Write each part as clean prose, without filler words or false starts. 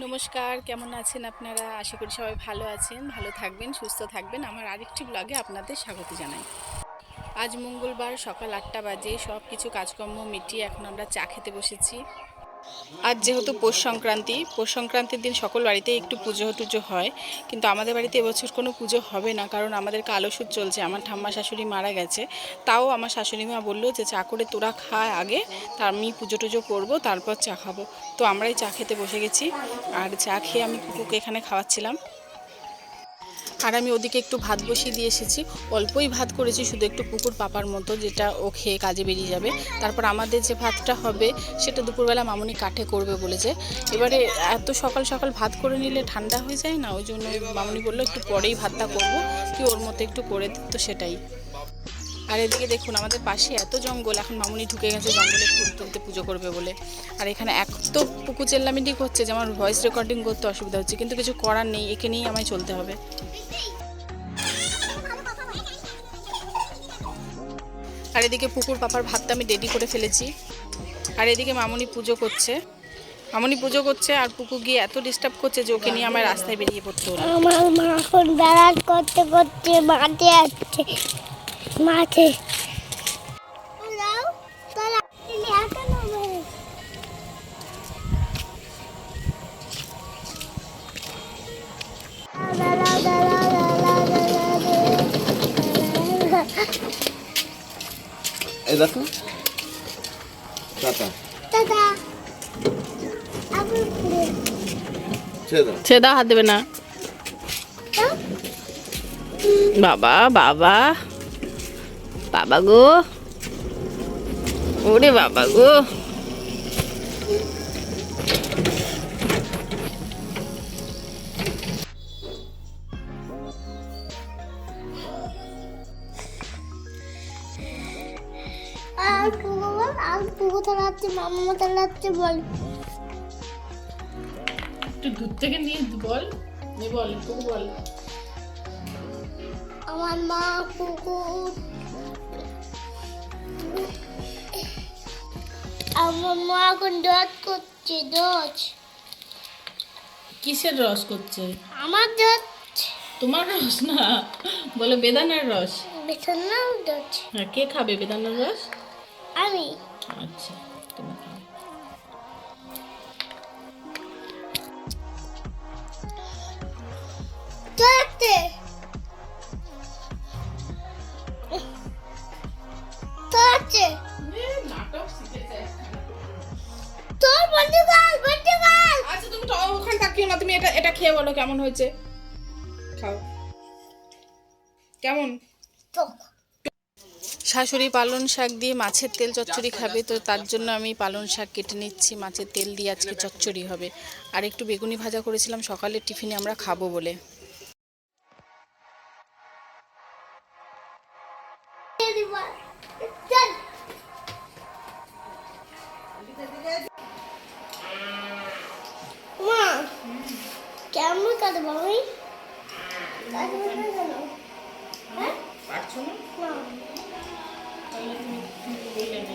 নমস্কার, কেমন আছেন আপনারা? আশা করি সবাই ভালো আছেন, ভালো থাকবেন, সুস্থ থাকবেন। আমার আরেকটি ব্লগে আপনাদের স্বাগত জানাই। আজ মঙ্গলবার সকাল 8টা বাজে, সব কিছু কাজকর্ম মিটিয়ে এখন আমরা চা খেতে বসেছি। আজ যেহেতু পৌষ সংক্রান্তির দিন সকল বাড়িতে একটু পুজো টুজো হয়, কিন্তু আমাদের বাড়িতে এবছর কোনো পুজো হবে না, কারণ আমাদের কালসুদ চলছে। আমার ঠাম্মা শাশুড়ি মারা গেছে। তাও আমার শাশুড়ি মা বললো যে চা করে তোরা খা আগে, তা আমি পুজো টুজো করবো, তারপর চা খাবো। তো আমরাই চা খেতে বসে গেছি, আর চা খেয়ে আমি কুকুকে এখানে খাওয়াচ্ছিলাম। আর আমি ওদিকে একটু ভাত বসিয়ে দিয়ে এসেছি। অল্পই ভাত করেছি, শুধু একটু পুকুর পাপার মতো, যেটা ও খেয়ে কাজে বেরিয়ে যাবে। তারপর আমাদের যে ভাতটা হবে সেটা দুপুরবেলা মামুনি কাঠে করবে বলেছে। এবারে এত সকাল সকাল ভাত করে নিলে ঠান্ডা হয়ে যায় না, ওই জন্য মামুনি বললো একটু পরেই ভাতটা করব, তুই ওর মতো একটু করে দিত, তো সেটাই। আর এদিকে দেখুন, আমাদের পাশে এত জঙ্গল, এখন মামুনি ঢুকে গেছে জঙ্গলে ফুল তুলতে পুজো করবে বলে। আর এখানে এক তো পুকুর চেল্লামিটি করছে যে আমার ভয়েস রেকর্ডিং করতে অসুবিধা হচ্ছে, কিন্তু কিছু করার নেই, একে নিয়েই আমায় চলতে হবে। আর এদিকে পুকুর পাপার ভাতটা আমি রেডি করে ফেলেছি। আর এদিকে মামুনি পুজো করছে আর পুকু গিয়ে এত ডিস্টার্ব করছে যে ওকে নিয়ে আমার রাস্তায় বেরিয়ে পড়তে হলো। আমার মা এখন বেড়াত করতে করতে মাঠে আসছে মাঠে। এই দেখো টাটা দাদা ছেদা হাত দেবে না। বাবা বাবা বাবা গো, ওরে বাবা গো। আর বল, আর পুকুর চালাচ্ছে, মামা চালাচ্ছে, বল একটু দূর থেকে নিয়ে বল, বল একটু বল। আমার মা পুকুর, আমার মা এখন দোজ করছে। দোজ কিসের রস করছে? আমার দোজ, তোমার রস না, বলো বেদানার রস। বিছানা দোজ। হ্যাঁ, কে খাবে বেদানার রস? আমি আচ্ছা, তুমি খাবে। দোজতে দোজতে নাটক শিখেছে। তোর বন্ধু গাল আচ্ছা, তুমি তো ওখানে তাকিও না, তুমি এটা এটা খেয়ে বলো কেমন হয়েছে। খাও, কেমন? তো শাশুড়ি পালং শাক দিয়ে মাছের তেল চচ্চড়ি খাবে, তো তার জন্য আমি পালং শাক কেটে নিচ্ছি, মাছের তেল দিয়ে আজকে চচ্চড়ি হবে। আর একটু বেগুনি ভাজা করেছিলাম সকালের টিফিনে আমরা খাবো বলে। চল মা কেমন কাটে বাবু? হ্যাঁ পারছো না? না তাহলে তুমি বললে না।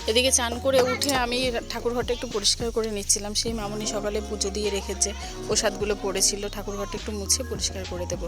এদিকে চান করে উঠে আমি ঠাকুরঘরটা একটু পরিষ্কার করে নিচ্ছিলাম। সেই মামুনি সকালে পুজো দিয়ে রেখেছে, প্রসাদগুলো পড়েছিল, ঠাকুরঘরটা একটু মুছে পরিষ্কার করে দেবো।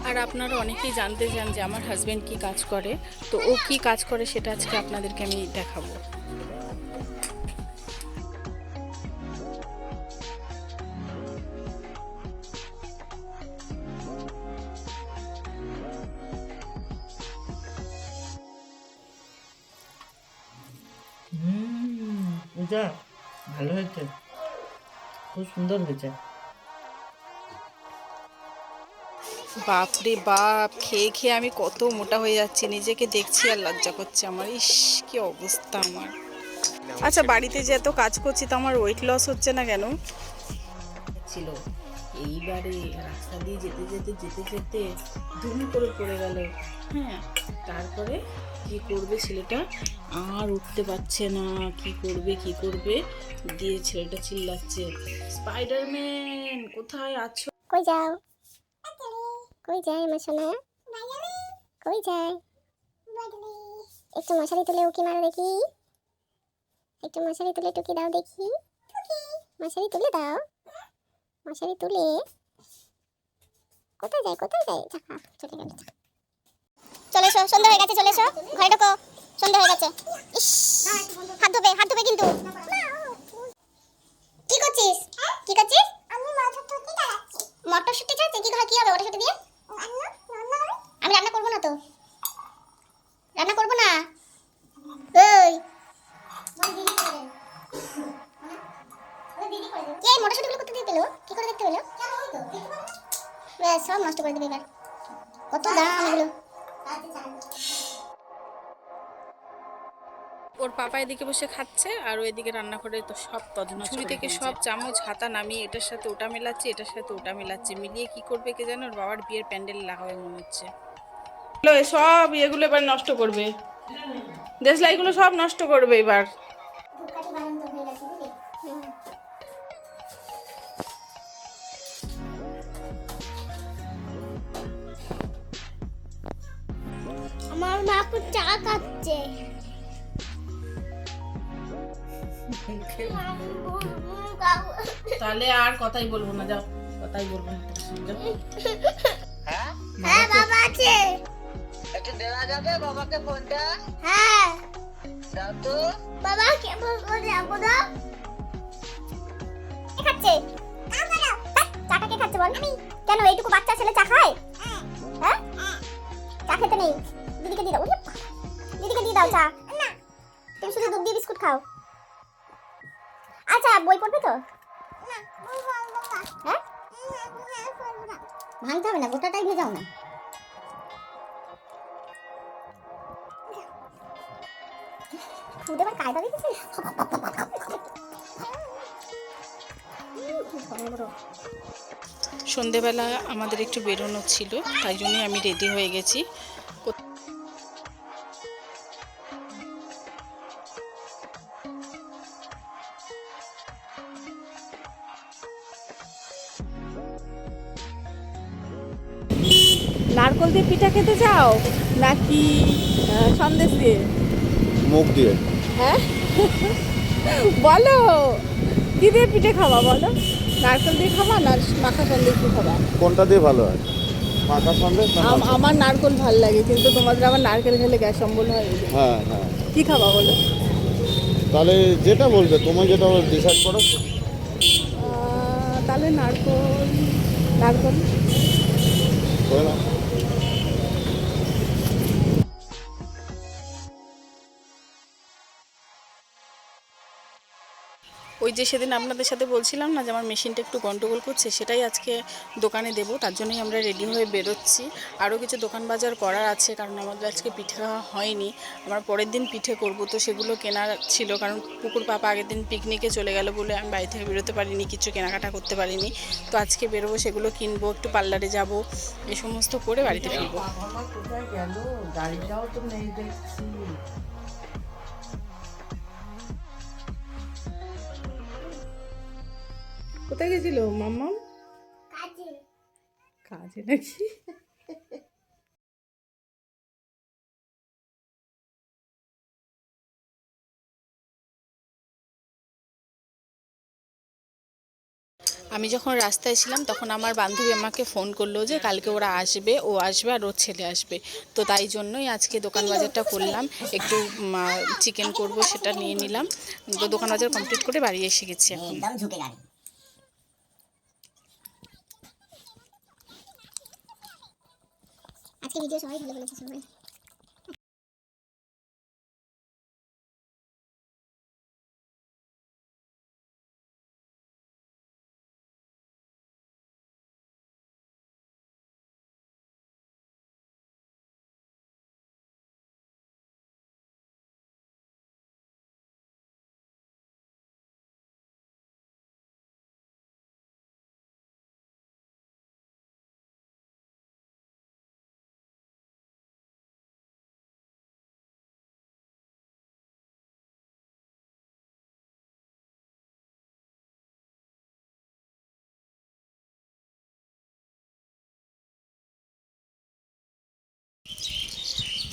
আর আপনারা অনেকেই জানতে চান যে আমার হাজব্যান্ড কি কাজ করে, তো ও কি কাজ করে সেটা আজকে আপনাদেরকে আমি দেখাবো। পূজা ভালো হয়েছে, খুব সুন্দর হয়েছে। বাপরে বাপ, খেয়ে খেয়ে আমি কত মোটা হয়ে যাচ্ছি, নিজেকে দেখছি আর লজ্জা করছে আমার। ইস, কি অবস্থা আমার। আচ্ছা, বাড়িতে যে এত কাজ করছি তো আমার ওয়েট লস হচ্ছে না কেন? ছিল এইবারে রাস্তা দিয়ে যেতে যেতে যেতে যেতে ধুম করে পড়ে গেল। হ্যাঁ, তারপরে কি করবে ছেলেটা, আর উঠতে পারছে না, কি করবে কি করবে, দিয়ে ছেলেটা চিল্লাচ্ছে, স্পাইডারম্যান কোথায় আছো? কই যাও? কই যায় আমার সোনা? কই যায়? একটু মশারি তুলে উকি মারো দেখি, একটু মশারি তুলে টুকি দাও দেখি, মশারি তুলে দাও, মশারি তুলে। কোথায় যায় কোথায় যায়? চাকা চলে গেল। চলে এসো, সন্ধ্যা হয়ে গেছে, চলে এসো ঘরে ঢোকো, সন্ধ্যা হয়ে গেছে। ইস, হাত ধোবে কিন্তু। কি করছিস? কি করছিস? আমি মটরশুঁটি চালাচ্ছি। মটরশুঁটি চালাচ্ছিস? কি কি হবে মটরশুঁটি দিয়ে? আমি রান্না করবো না তো, রান্না করবো না। এই কে এই মটরশুঁটিগুলো কোথা থেকে পেলো? কি করে দেখতে পেলো? ব্যাস, সব নষ্ট করে দেবে এবার। কত দাম এগুলো। ওর পাপা এদিকে বসে খাচ্ছে আর ও এদিকে রান্না করে তো সব তছনছ, ছুরি থেকে সব চামচ হাতা নামিয়ে এটার সাথে ওটা মেলাচ্ছে, এটার সাথে ওটা মেলাচ্ছে, মিলিয়ে কি করবে কে জানে। ওর বাবার বিয়ের প্যান্ডেল লাগাবে মনে হচ্ছে। সব এগুলো এবার নষ্ট করবে, দেশলাইগুলো সব নষ্ট করবে এবার। আমার মা তো চা খাচ্ছে। তাহলে আর কথাই বলবো না, যাও, কথাই বলবো না। হ্যাঁ বাবা আছে। একটু দেওয়া যাবে বাবাকে ফোনটা? হ্যাঁ দাও তো। বাবা কে বলবো যাবো না। কে খাচ্ছে? চাটা কে খাচ্ছে বল? কেন এইটুকু বাচ্চা ছেলে চা খায়? হ্যাঁ, চা খেতে নেই। দিদিকে দিয়ে দাও, দিদিকে দিয়ে দাও চা। তুমি শুধু দুধ দিয়ে বিস্কুট খাও। আচ্ছা, বই পড়বে তো? হ্যাঁ, ভাঙতে হবে না, গোটাটাই ভেজাও না। খুদে আবার কায়দা দিতেছে। সন্ধেবেলা আমাদের একটু বেরোনো ছিল, তাই জন্যই আমি রেডি হয়ে গেছি। নারকল দিয়ে পিঠা খেতে চাও নাকি সন্দেশ দিয়ে? মুখ দিয়ে। হ্যাঁ, বলো কি দিয়ে পিঠে খাবা বলো? নারকেল দিয়ে খাবা না মাখা সন্দেশ দিয়ে খাবা? কোনটা দিয়ে ভালো হয়, মাখা সন্দেশ না? আমার নারকেল ভালো লাগে, কিন্তু তোমাদের আবার নারকেল খেলে গ্যাস অম্বল হয়। হ্যাঁ হ্যাঁ, কি খাবা বলো? তাহলে যেটা বলবে, তুমি যেটা ডিসাইড করো। তাহলে নারকেল, নারকেল করে নাও। ওই যে সেদিন আপনাদের সাথে বলছিলাম না যে আমার মেশিনটা একটু গন্ডগোল করছে, সেটাই আজকে দোকানে দেবো, তার জন্যই আমরা রেডি হয়ে বেরোচ্ছি। আরও কিছু দোকান বাজার করার আছে, কারণ আমাদের আজকে পিঠে হয়নি, আমরা পরের দিন পিঠে করব, তো সেগুলো কেনার ছিল। কারণ পুকুর পাপা আগের দিন পিকনিকে চলে গেল বলে আমি বাড়ি থেকে বেরোতে পারিনি, কিছু কেনাকাটা করতে পারিনি। তো আজকে বেরোবো, সেগুলো কিনবো, একটু পার্লারে যাব, এই সমস্ত করে বাড়িতে ফিরবো। বাবা কোথায় গেল? গাড়িটাও তো নেই দেখছি। কোথায় গেছিল মাম্মা? কাজ কাজে নাকি? আমি যখন রাস্তায় ছিলাম তখন আমার বান্ধবী আমাকে ফোন করলো যে কালকে ওরা আসবে, ও আসবে আর ওর ছেলে আসবে। তো তাই জন্যই আজকে দোকান বাজারটা করলাম, একটু চিকেন করব সেটা নিয়ে নিলাম। তো দোকান বাজার কমপ্লিট করে বাড়ি এসে গেছি এখন। एकदम झुके गाड़ी। আজকে ভিডিও সবাই ভালো বলেছে সবাই।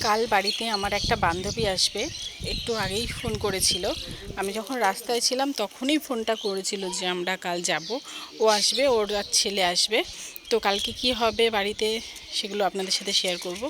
কাল বাড়িতে আমার একটা বান্ধবী আসবে, একটু আগেই ফোন করেছিল। আমি যখন রাস্তায় ছিলাম তখনই ফোনটা করেছিল যে আমরা কাল যাব, ও আসবে, ওর ছেলে আসবে। তো কালকে কি হবে বাড়িতে সেগুলো আপনাদের সাথে শেয়ার করব।